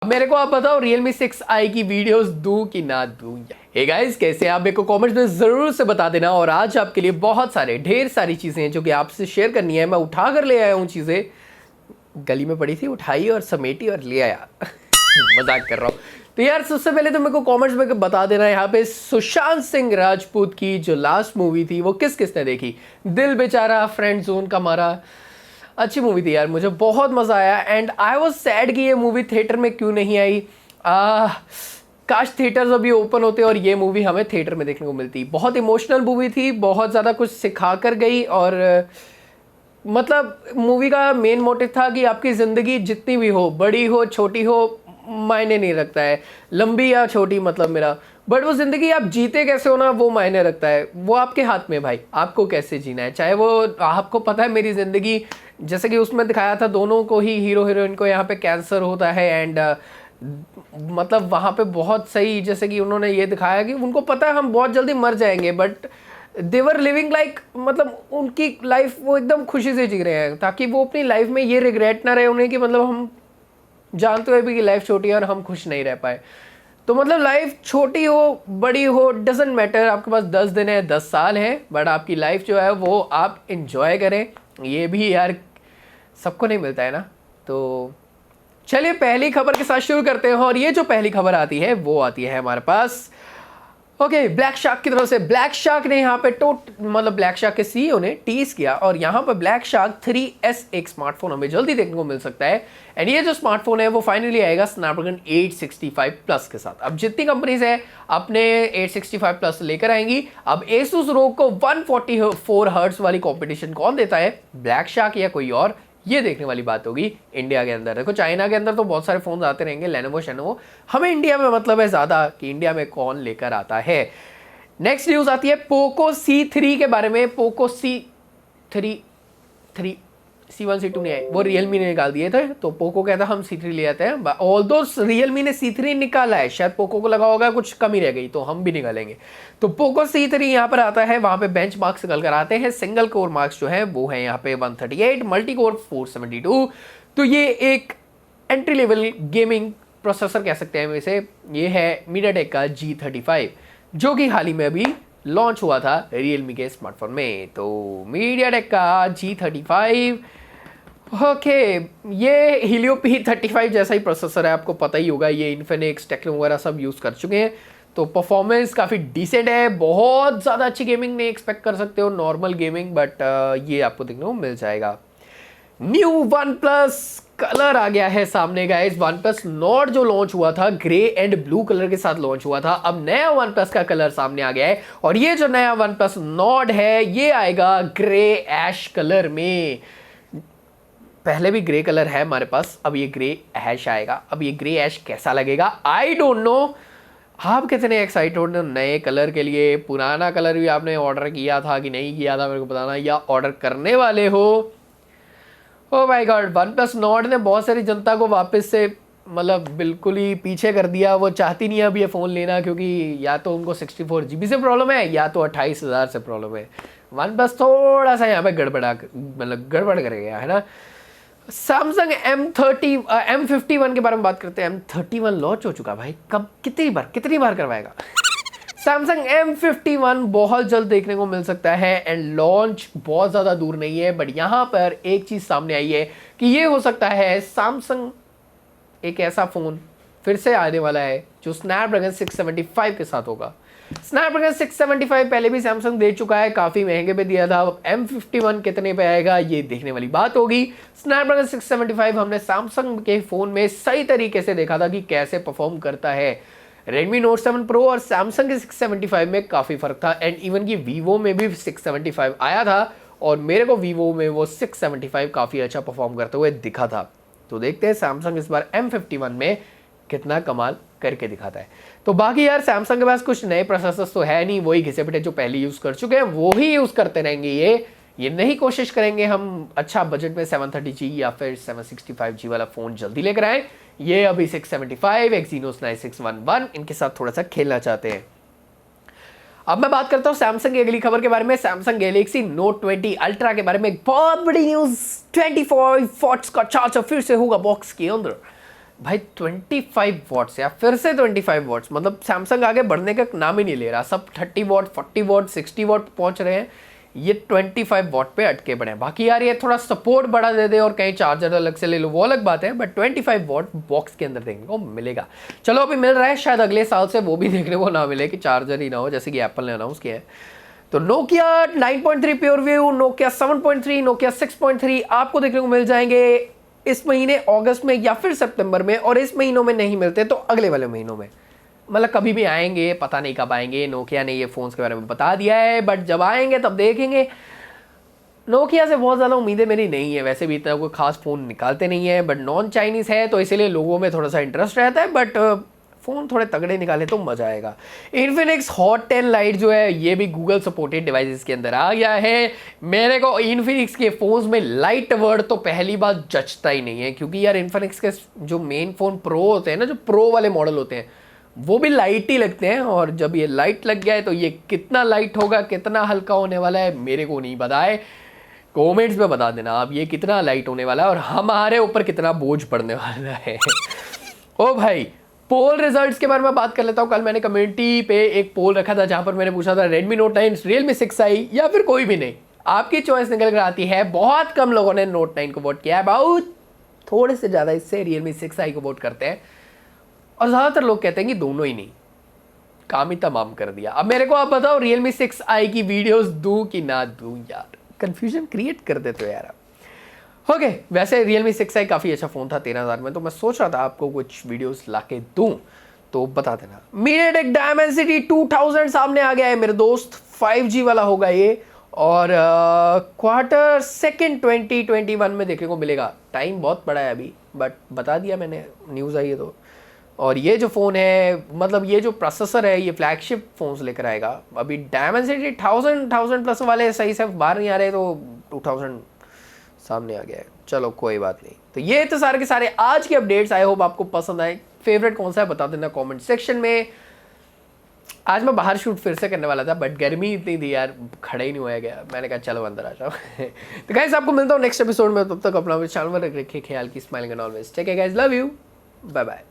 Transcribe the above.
मेरे को आप बताओ Realme 6i की वीडियोस दूं कि ना दूं। हे गाइस, कैसे आप मेरे को कमेंट्स में जरूर से बता देना। और आज आपके लिए बहुत सारे ढेर सारी चीजें हैं जो कि आपसे शेयर करनी है। मैं उठा कर ले आया हूँ चीजें, गली में पड़ी थी, उठाई और समेटी और ले आया। मजाक कर रहा हूँ। तो यार सबसे पहले तो मेरे को कमेंट्स में बता देना यहाँ पे सुशांत सिंह राजपूत की जो लास्ट मूवी थी वो किस किसने देखी। दिल बेचारा फ्रेंड जोन का मारा, अच्छी मूवी थी यार, मुझे बहुत मज़ा आया। एंड आई वॉज सैड कि ये मूवी थिएटर में क्यों नहीं आई। काश थिएटर्स अभी ओपन होते और ये मूवी हमें थिएटर में देखने को मिलती। बहुत इमोशनल मूवी थी, बहुत ज़्यादा कुछ सिखा कर गई। और मतलब मूवी का मेन मोटिव था कि आपकी ज़िंदगी जितनी भी हो, बड़ी हो छोटी हो, मायने नहीं रखता है, लंबी या छोटी, मतलब मेरा, बट वो ज़िंदगी आप जीते कैसे हो ना, वो मायने रखता है। वो आपके हाथ में भाई, आपको कैसे जीना है। चाहे वो आपको पता है मेरी ज़िंदगी, जैसे कि उसमें दिखाया था दोनों को ही, हीरो हीरोइन को यहाँ पे कैंसर होता है। एंड मतलब वहाँ पे बहुत सही, जैसे कि उन्होंने ये दिखाया कि उनको पता है हम बहुत जल्दी मर जाएंगे, बट देवर लिविंग लाइक, मतलब उनकी लाइफ वो एकदम खुशी से जी रहे हैं, ताकि वो अपनी लाइफ में ये रिग्रेट ना रहे उन्हें कि मतलब हम जानते हुए भी कि लाइफ छोटी है और हम खुश नहीं रह पाए। तो मतलब लाइफ छोटी हो बड़ी हो डजेंट मैटर, आपके पास 10 दिन है 10 साल है, बट आपकी लाइफ जो है वो आप इंजॉय करें। ये भी यार सबको नहीं मिलता है ना। तो चलिए पहली खबर के साथ शुरू करते हैं। और ये जो पहली खबर आती है वो आती है हमारे पास ओके ब्लैक शार्क की तरफ से। ब्लैक शार्क ने यहाँ पे मतलब ब्लैक शार्क के सीईओ ने टीज किया और यहाँ पर ब्लैक शार्क 3S एक स्मार्टफोन हमें जल्दी देखने को मिल सकता है। एंड ये जो स्मार्टफोन है वो फाइनली आएगा स्नैपड्रैगन 865 प्लस के साथ। अब जितनी कंपनीज है अपने 865 प्लस लेकर आएंगी। अब Asus ROG को 144 हर्ट्ज वाली कॉम्पिटिशन कौन देता है, ब्लैक शार्क या कोई और, ये देखने वाली बात होगी इंडिया के अंदर। देखो चाइना के अंदर तो बहुत सारे फोन आते रहेंगे, लेनोवो शेनोवो, हमें इंडिया में मतलब है ज्यादा कि इंडिया में कौन लेकर आता है। नेक्स्ट न्यूज आती है पोको C3 के बारे में। पोको C1 C2 नहीं आए, वो रियलमी ने निकाल दिए थे, तो पोको कहता है हम C3 ले आते हैं। ऑल्दो रियलमी ने C3 निकाला है, शायद पोको को लगा होगा कुछ कमी रह गई तो हम भी निकालेंगे। तो पोको C3 यहाँ पर आता है, वहां पे बेंच मार्क्स निकल कर आते हैं। सिंगल कोर मार्क्स जो है वो है यहाँ पे 138, मल्टी कोर 472। तो ये एक एंट्री लेवल गेमिंग प्रोसेसर कह सकते हैं इसे। ये है मीडियाटेक का G35 जो कि हाल ही में अभी लॉन्च हुआ था रियलमी के स्मार्टफोन में। तो मीडियाटेक का G35 ओके ये हीलियो P35 जैसा ही प्रोसेसर है, आपको पता ही होगा। ये इन्फिनिक्स टेक्नो वगैरह सब यूज़ कर चुके हैं, तो परफॉर्मेंस काफ़ी डिसेंट है। बहुत ज़्यादा अच्छी गेमिंग नहीं एक्सपेक्ट कर सकते हो, नॉर्मल गेमिंग, बट ये आपको देखने को मिल जाएगा। न्यू वन प्लस कलर आ गया है सामने गाइस। वन प्लस नॉट जो लॉन्च हुआ था ग्रे एंड ब्लू कलर के साथ लॉन्च हुआ था, अब नया वन प्लस का कलर सामने आ गया है। और ये जो नया वन प्लस नॉट है ये आएगा ग्रे ऐश कलर में। पहले भी ग्रे कलर है हमारे पास, अब ये ग्रे ऐश आएगा। अब ये ग्रे ऐश कैसा लगेगा आई डोंट नो। आप कितने एक्साइटेड हो नए कलर के लिए? पुराना कलर भी आपने ऑर्डर किया था कि नहीं किया था मेरे को बताना, या ऑर्डर करने वाले हो? Oh my God, one plus not ने बहुत सारी जनता को वापस से मतलब बिल्कुल ही पीछे कर दिया। वो चाहती नहीं है अब ये फ़ोन लेना, क्योंकि या तो उनको 64 GB से प्रॉब्लम है या तो 28,000 से प्रॉब्लम है। वन प्लस थोड़ा सा यहाँ पे गड़बड़ कर गया है ना। सैमसंग M51 के बारे में बात करते हैं। M31 लॉन्च हो चुका भाई, कब कितनी बार करवाएगा? सैमसंग M51 बहुत जल्द देखने को मिल सकता है एंड लॉन्च बहुत ज़्यादा दूर नहीं है। बट यहाँ पर एक चीज़ सामने आई है कि ये हो सकता है सैमसंग एक ऐसा फ़ोन फिर से आने वाला है जो स्नैपड्रैगन 675 के साथ होगा। स्नैपड्रैगन 675 पहले भी सैमसंग दे चुका है, काफ़ी महंगे पे दिया था। M51 कितने पे आएगा ये देखने वाली बात होगी। स्नैपड्रैगन 675 हमने सैमसंग के फ़ोन में सही तरीके से देखा था कि कैसे परफॉर्म करता है। Redmi Note 7 Pro और सैमसंग के 675 में काफ़ी फ़र्क था। एंड इवन की वीवो में भी 675 आया था और मेरे को वीवो में वो 675 काफ़ी अच्छा परफॉर्म करते हुए दिखा था। तो देखते हैं सैमसंग इस बार M51 में कितना कमाल करके दिखाता है। तो बाकी यार सैमसंग के पास कुछ नए प्रोसेसर्स तो है नहीं, वही घिसे पिटे जो पहले यूज़ कर चुके हैं वो ही यूज़ करते रहेंगे। ये नहीं कोशिश करेंगे हम अच्छा बजट में 730G या फिर 765G वाला फ़ोन जल्दी लेकर आए। ये अभी 675 Exynos 9611 इनके साथ थोड़ा सा खेलना चाहते हैं। अब मैं बात करता हूँ सैमसंग की अगली खबर के बारे में। सैमसंग गैलेक्सी नोट 20 अल्ट्रा के बारे में एक बहुत बड़ी न्यूज़, 24 वॉट्स का चार्जर फिर से होगा बॉक्स के अंदर। भाई 25 वॉट्स या फिर से 25 वॉट्स, मतलब सैमसंग आगे बढ़ने का नाम ही नहीं ले रहा। सब 30 वॉट 40 वॉट 60 वॉट पहुंच रहे हैं, ये 25 वॉट पे अटके पड़े हैं। बाकी यार ये थोड़ा सपोर्ट बढ़ा दे दे और कहीं चार्जर अलग से ले लो वो अलग बात है, बट 25 वॉट बॉक्स के अंदर देखने को मिलेगा। चलो अभी मिल रहा है, शायद अगले साल से वो भी देखने को ना मिले कि चार्जर ही ना हो, जैसे कि एप्पल ने अनाउंस किया है। तो Nokia 9.3 pure view, Nokia 7.3, Nokia 6.3 आपको देखने को मिल जाएंगे इस महीने अगस्त में या फिर सितंबर में, और इस महीनों में नहीं मिलते तो अगले वाले महीनों में, मतलब कभी भी आएंगे, पता नहीं कब आएंगे। नोकिया ने ये फ़ोन्स के बारे में बता दिया है, बट जब आएंगे तब देखेंगे। नोकिया से बहुत ज़्यादा उम्मीदें मेरी नहीं है, वैसे भी इतना कोई खास फ़ोन निकालते नहीं है, बट नॉन चाइनीज़ है तो इसीलिए लोगों में थोड़ा सा इंटरेस्ट रहता है, बट फ़ोन थोड़े तगड़े निकाले तो मज़ा आएगा। इन्फिनिक्स हॉट 10 लाइट जो है ये भी गूगल सपोर्टेड डिवाइसेस के अंदर आ गया है। मेरे को इन्फिनिक्स के फ़ोन्स में लाइट वर्ड तो पहली बार जचता ही नहीं है, क्योंकि यार इन्फिनिक्स के जो मेन फ़ोन प्रो होते हैं ना, जो प्रो वाले मॉडल होते हैं वो भी लाइट ही लगते हैं, और जब ये लाइट लग गया है तो ये कितना लाइट होगा, कितना हल्का होने वाला है मेरे को नहीं पता है। कमेंट्स में बता देना आप ये कितना लाइट होने वाला है और हमारे ऊपर कितना बोझ पड़ने वाला है। ओ भाई, पोल रिजल्ट्स के बारे में बात कर लेता हूँ। कल मैंने कम्युनिटी पे एक पोल रखा था जहाँ पर मैंने पूछा था Redmi Note 9, Realme 6i या फिर कोई भी नहीं, आपकी चॉइस निकल कर आती है। बहुत कम लोगों ने Note 9 को वोट किया है, बहुत थोड़े से ज़्यादा इससे Realme 6i को वोट करते हैं, और ज़्यादातर लोग कहते हैं कि दोनों ही नहीं, काम ही तमाम कर दिया। अब मेरे को आप बताओ Realme 6i की वीडियोस दूं कि ना दूं, यार कंफ्यूजन क्रिएट कर देते हो यार आप। ओके, वैसे Realme 6i काफ़ी अच्छा फ़ोन था 13,000 में, तो मैं सोच रहा था आपको कुछ वीडियोस लाके दूं, तो बता देना। MediaTek Dimensity 2000 सामने आ गया है मेरे दोस्त, 5G वाला होगा ये, और क्वार्टर सेकेंड 2021 में देखने को मिलेगा। टाइम बहुत बड़ा है अभी, बट बता दिया मैंने, न्यूज़ आई है तो। और ये जो फ़ोन है, मतलब ये जो प्रोसेसर है, ये फ्लैगशिप फ़ोन्स लेकर आएगा। अभी Dimensity 1000 प्लस वाले सही से बाहर नहीं आ रहे, तो 2000 सामने आ गया है। चलो कोई बात नहीं। तो ये तो सारे के सारे आज के अपडेट्स, आई होप आपको पसंद आए। फेवरेट कौन सा है बता देना कमेंट सेक्शन में। आज मैं बाहर शूट फिर से करने वाला था, बट गर्मी इतनी थी यार, खड़ा ही नहीं होया गया। मैंने कहा चलो अंदर आ जाओ। तो गाइस आपको मिलता हूँ नेक्स्ट एपिसोड में, तब तक अपना चैनल में रखिए ख्याल की, smiling and always take care guys, love you, bye bye.